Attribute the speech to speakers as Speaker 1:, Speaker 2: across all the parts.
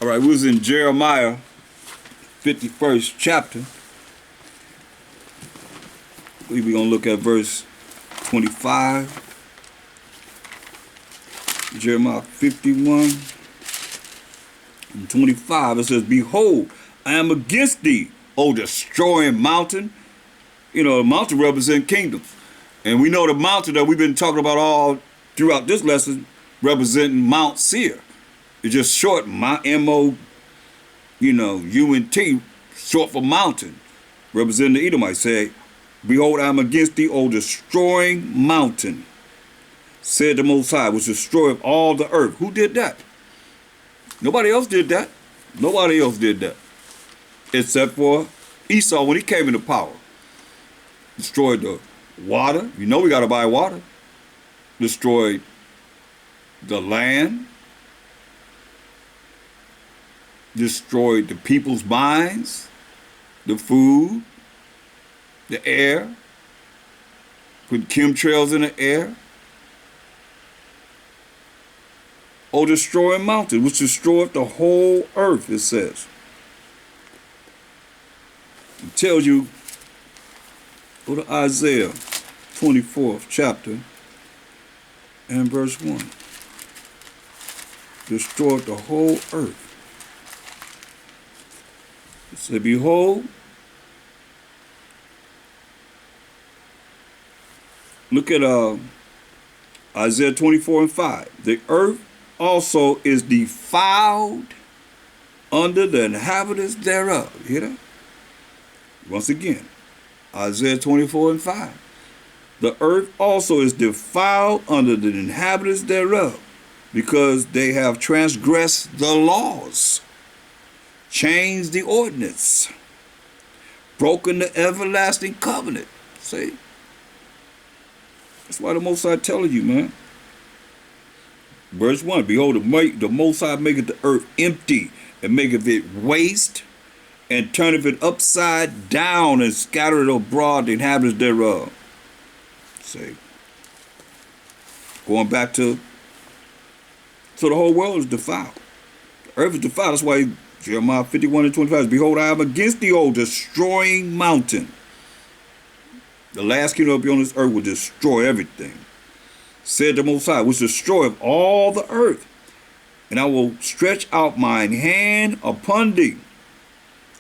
Speaker 1: All right, we was in Jeremiah 51st chapter. We're going to look at verse 25. Jeremiah 51 and 25. It says, "Behold, I am against thee, O destroying mountain." You know, the mountain represents kingdom. And we know the mountain that we've been talking about all throughout this lesson representing Mount Seir. It's just short, M-O, U-N-T, short for mountain, representing the Edomites. Say, "Behold, I am against thee, O destroying mountain, said the Most High, which destroyeth all the earth." Who did that? Nobody else did that. Nobody else did that. Except for Esau when he came into power. Destroyed the water. You know we got to buy water. Destroyed the land. Destroyed the people's minds. The food. The air. Put chemtrails in the air. O destroying mountain, which destroyed the whole earth, it says. It tells you, go to Isaiah 24th chapter and verse 1. Destroyed the whole earth. It said, "Behold," look at Isaiah 24 and 5. "The earth also is defiled under the inhabitants thereof." You hear that? Once again, Isaiah 24 and 5. "The earth also is defiled under the inhabitants thereof, because they have transgressed the laws, changed the ordinance, broken the everlasting covenant." See? That's why the Most High telling you, man. Verse 1, "Behold, the Most High maketh the earth empty, and maketh it waste, and turneth it upside down, and scattereth abroad the inhabitants thereof." See? Going back to, so the whole world is defiled. The earth is defiled. That's why Jeremiah 51 and 25 says, "Behold, I am against the old destroying mountain." The last kingdom up on this earth will destroy everything, said the Most High, which destroyeth all the earth. "And I will stretch out mine hand upon thee,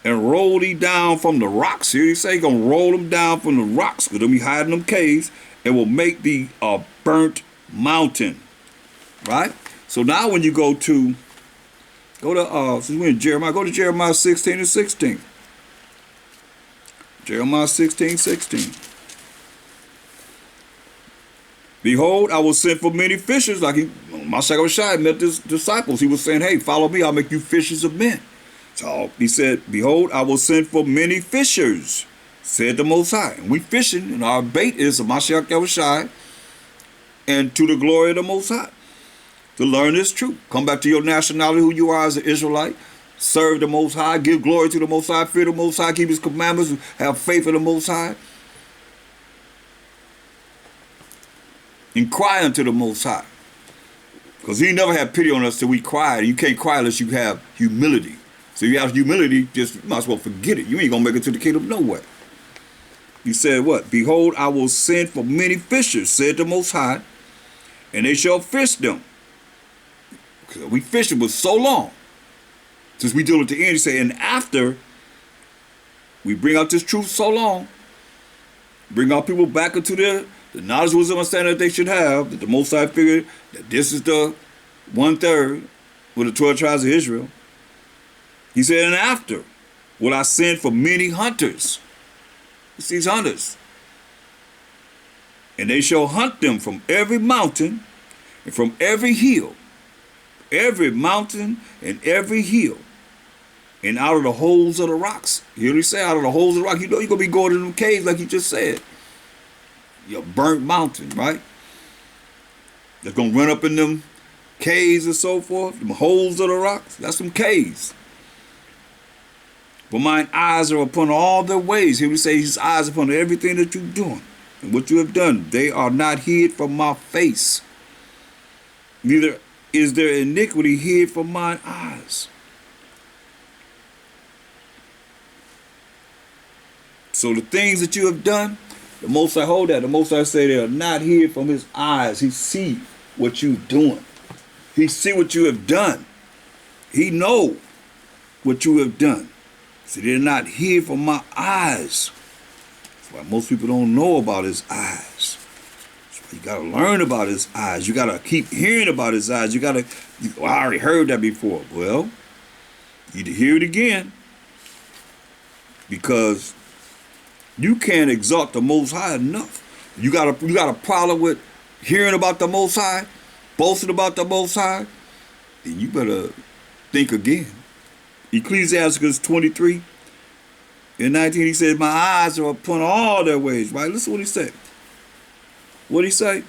Speaker 1: and roll thee down from the rocks." Here he say he's going to roll them down from the rocks, because they'll be hiding them caves, and will make thee a burnt mountain. Right? So now when you go to since we're in Jeremiah, go to Jeremiah 16 and 16. Jeremiah 16:16. "Behold, I will send for many fishers," like Mashiach Shai met his disciples. He was saying, "Hey, follow me, I'll make you fishers of men." So he said, "Behold, I will send for many fishers," said the Most High. And we fishing, and our bait is a Mashiach Shai, and to the glory of the Most High. To learn this truth. Come back to your nationality, who you are as an Israelite. Serve the Most High, give glory to the Most High, fear the Most High, keep his commandments, have faith in the Most High. And cry unto the Most High. Because he never had pity on us till we cried. You can't cry unless you have humility. So you have humility, just you might as well forget it. You ain't going to make it to the kingdom no way. He said what? "Behold, I will send for many fishers," said the Most High, "and they shall fish them." Because we fishing for so long. Since we deal at the end, he said, "And after we bring out this truth so long, bring our people back into the knowledge, wisdom, understanding that they should have, that the Most High figured that this is the 1/3 with the 12 tribes of Israel." He said, "And after will I send for many hunters." It's these hunters. "And they shall hunt them from every mountain and from every hill," every mountain and every hill, "and out of the holes of the rocks." You hear me say, out of the holes of the rock. You know you're going to be going to them caves like you just said. Your burnt mountain, right? They're going to run up in them caves and so forth, them holes of the rocks. That's some caves. "For mine eyes are upon all their ways." Here we say his eyes upon everything that you're doing and what you have done. "They are not hid from my face, neither is there iniquity hid from mine eyes." So the things that you have done, the Most High hold that. The Most High say they are not hid from his eyes. He see what you doing. He see what you have done. He know what you have done. So they're not hid from my eyes. That's why most people don't know about his eyes. That's why you got to learn about his eyes. You got to keep hearing about his eyes. I already heard that before. Well, you need to hear it again. Because you can't exalt the Most High enough. You got a problem with hearing about the Most High, boasting about the Most High, then you better think again. Ecclesiastes 23 and 19, he says, my eyes are upon all their ways, right? Listen what he said. What did he say?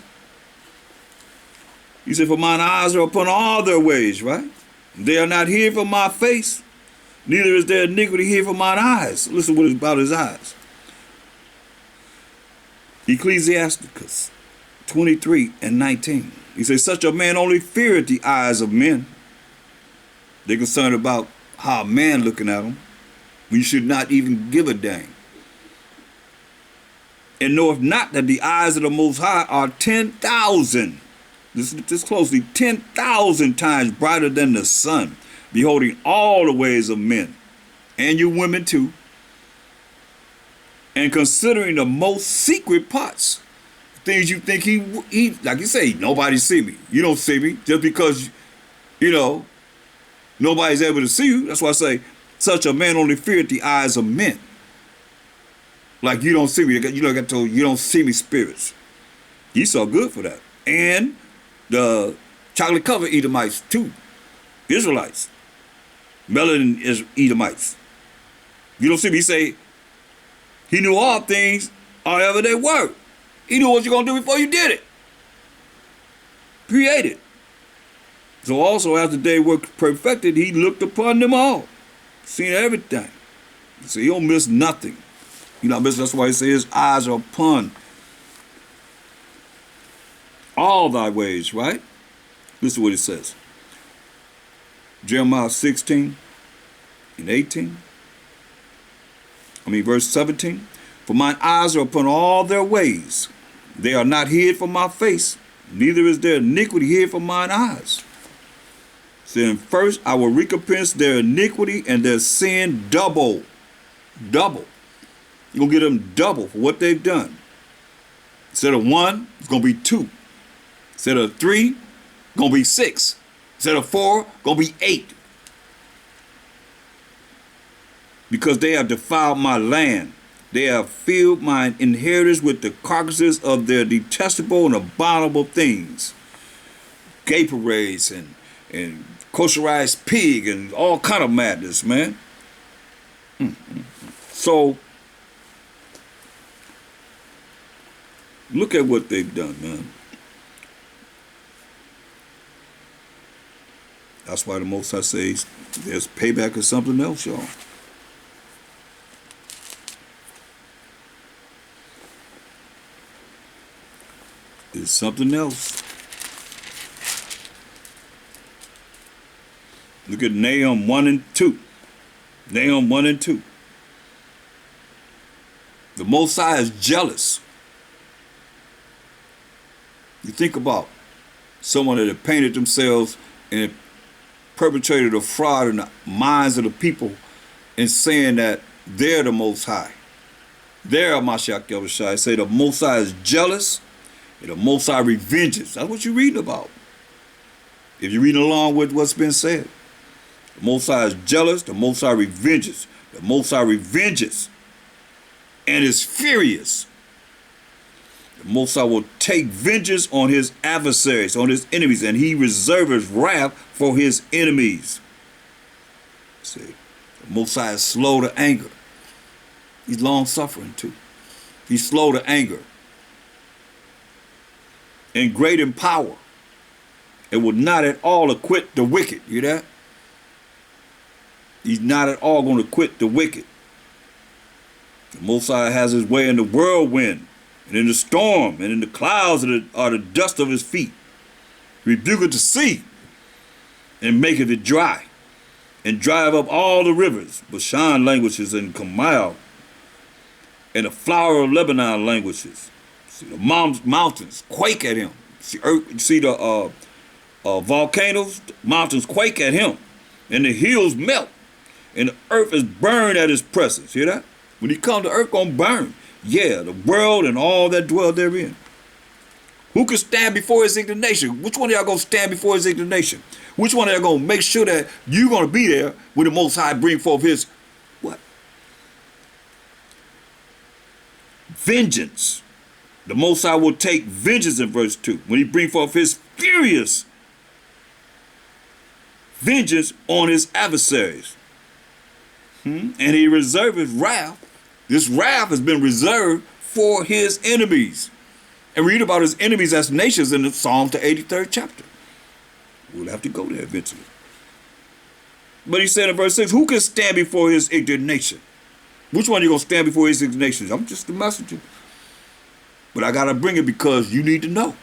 Speaker 1: He said, for mine eyes are upon all their ways, right? They are not hid from my face, neither is there iniquity hid from mine eyes. Listen what is about his eyes. Ecclesiasticus 23 and 19. He says, such a man only feareth the eyes of men. They're concerned about how a man looking at them. We should not even give a dang. And knoweth not that the eyes of the Most High are 10,000. This closely, 10,000 times brighter than the sun, beholding all the ways of men, and you women too, and considering the most secret parts, things you think he like you say, nobody see me. You don't see me just because, nobody's able to see you. That's why I say, such a man only feareth the eyes of men. Like you don't see me. You don't see me spirits. Esau good for that. And the chocolate covered Edomites too. Israelites. Melanin is Edomites. You don't see me. He say, he knew all things, however they were. He knew what you're going to do before you did it. Created. So also after they were perfected, he looked upon them all. Seen everything. So he don't miss nothing. That's why he says his eyes are upon all thy ways, right? Listen to what it says. Jeremiah 16 and 18. Verse 17. For mine eyes are upon all their ways. They are not hid from my face, neither is there iniquity hid from mine eyes. Saying, first I will recompense their iniquity and their sin double. Double. You're going to get them double for what they've done. Instead of 1, it's going to be 2. Instead of 3, it's going to be 6. Instead of 4, it's going to be 8. Because they have defiled my land. They have filled mine inheritors with the carcasses of their detestable and abominable things. Gay parades and kosherized pig and all kind of madness, man. So, look at what they've done, man. That's why the Most High says there's payback or something else, y'all. There's something else. Look at Nahum 1 and 2. Nahum 1 and 2. The Most High is jealous. You think about someone that had painted themselves and perpetrated a fraud in the minds of the people and saying that they're the Most High. They're Mashiach Yahushua. Say the Most High is jealous and the Most High revenges. That's what you're reading about. If you're reading along with what's been said. The Most High is jealous, the Most High revenges. The Most High revenges and is furious. The Most High will take vengeance on his adversaries, on his enemies, and he reserves his wrath for his enemies. See, the Most High is slow to anger. He's long-suffering too. He's slow to anger. And great in power. And will not at all acquit the wicked. You hear that? He's not at all going to quit the wicked. The Most High has his way in the whirlwind, and in the storm, and in the clouds are the dust of his feet. Rebuketh the sea, and maketh it dry, and drive up all the rivers. Bashan languishes and Kamal. And the flower of Lebanon languishes. See, the mountains quake at him. See, you see the volcanoes, mountains quake at him. And the hills melt. And the earth is burned at his presence. Hear that? When he comes, the earth gonna burn. Yeah, the world and all that dwell therein. Who can stand before his indignation? Which one of y'all gonna stand before his indignation? Which one of y'all gonna make sure that you're gonna be there when the Most High bring forth his what? Vengeance. The Most High will take vengeance in verse 2 when he bring forth his furious vengeance on his adversaries. And he reserved his wrath. This wrath has been reserved for his enemies. And read about his enemies as nations in the Psalms, the 83rd chapter. We'll have to go there eventually. But he said in verse 6, who can stand before his indignation? Which one are you going to stand before his indignation? I'm just the messenger. But I got to bring it because you need to know.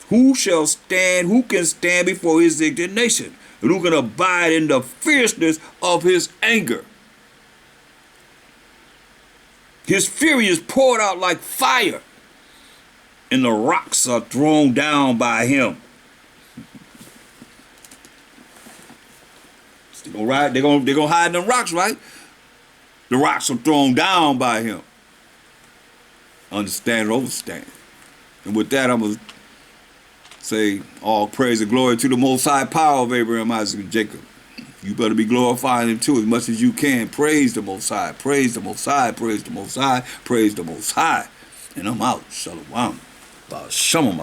Speaker 1: Who shall stand, who can stand before his indignation? And who can abide in the fierceness of his anger? His fury is poured out like fire, and the rocks are thrown down by him. They're gonna hide in the rocks, right? The rocks are thrown down by him. Understand or overstand. And with that, I'm gonna say all praise and glory to the Most High power of Abraham, Isaac, and Jacob. You better be glorifying him too as much as you can. Praise the Most High. Praise the Most High. Praise the Most High. Praise the Most High. And I'm out. Shalom. Shalom.